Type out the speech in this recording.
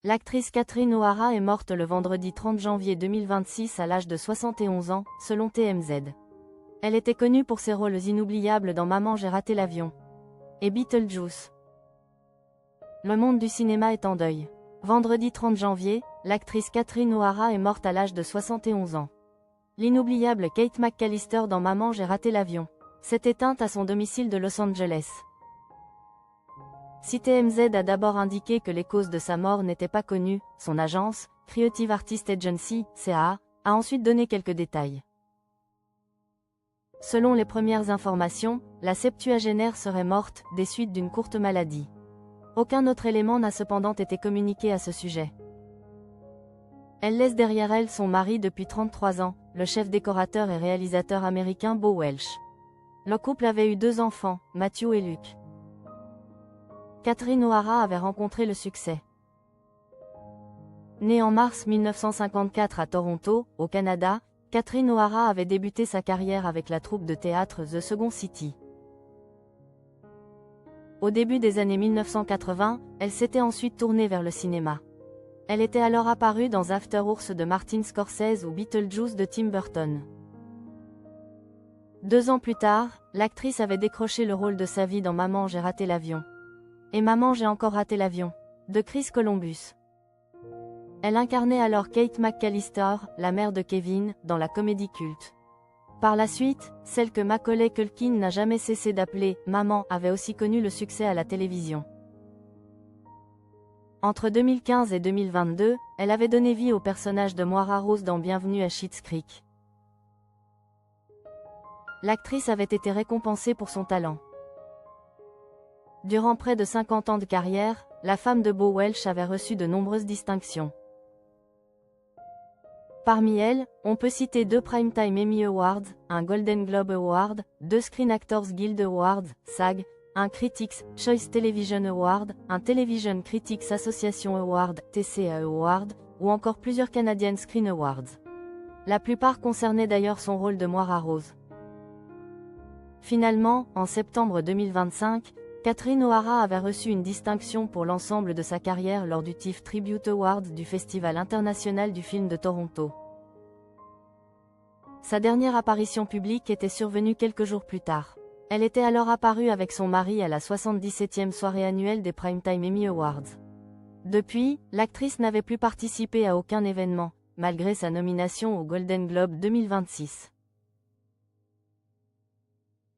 L'actrice Catherine O'Hara est morte le vendredi 30 janvier 2026 à l'âge de 71 ans, selon TMZ. Elle était connue pour ses rôles inoubliables dans Maman j'ai raté l'avion et Beetlejuice. Le monde du cinéma est en deuil. Vendredi 30 janvier, l'actrice Catherine O'Hara est morte à l'âge de 71 ans. L'inoubliable Kate McCallister dans Maman j'ai raté l'avion s'est éteinte à son domicile de Los Angeles. Si TMZ a d'abord indiqué que les causes de sa mort n'étaient pas connues, son agence, Creative Artist Agency, CAA, a ensuite donné quelques détails. Selon les premières informations, la septuagénaire serait morte des suites d'une courte maladie. Aucun autre élément n'a cependant été communiqué à ce sujet. Elle laisse derrière elle son mari depuis 33 ans, le chef décorateur et réalisateur américain Bo Welch. Le couple avait eu 2 enfants, Matthew et Luke. Catherine O'Hara avait rencontré le succès. Née en mars 1954 à Toronto, au Canada, Catherine O'Hara avait débuté sa carrière avec la troupe de théâtre The Second City. Au début des années 1980, elle s'était ensuite tournée vers le cinéma. Elle était alors apparue dans After Hours de Martin Scorsese ou Beetlejuice de Tim Burton. 2 ans plus tard, l'actrice avait décroché le rôle de sa vie dans Maman j'ai raté l'avion et Maman j'ai encore raté l'avion de Chris Columbus. Elle incarnait alors Kate McCallister, la mère de Kevin, dans la comédie culte. Par la suite, celle que Macaulay Culkin n'a jamais cessé d'appeler « Maman » avait aussi connu le succès à la télévision. Entre 2015 et 2022, elle avait donné vie au personnage de Moira Rose dans Bienvenue à Schitt's Creek. L'actrice avait été récompensée pour son talent. Durant près de 50 ans de carrière, la femme de Bo Welch avait reçu de nombreuses distinctions. Parmi elles, on peut citer 2 Primetime Emmy Awards, un Golden Globe Award, 2 Screen Actors Guild Awards, SAG, un Critics' Choice Television Award, un Television Critics Association Award, TCA Award, ou encore plusieurs Canadian Screen Awards. La plupart concernaient d'ailleurs son rôle de Moira Rose. Finalement, en septembre 2025, Catherine O'Hara avait reçu une distinction pour l'ensemble de sa carrière lors du TIFF Tribute Award du Festival international du film de Toronto. Sa dernière apparition publique était survenue quelques jours plus tard. Elle était alors apparue avec son mari à la 77e soirée annuelle des Primetime Emmy Awards. Depuis, l'actrice n'avait plus participé à aucun événement, malgré sa nomination au Golden Globe 2026.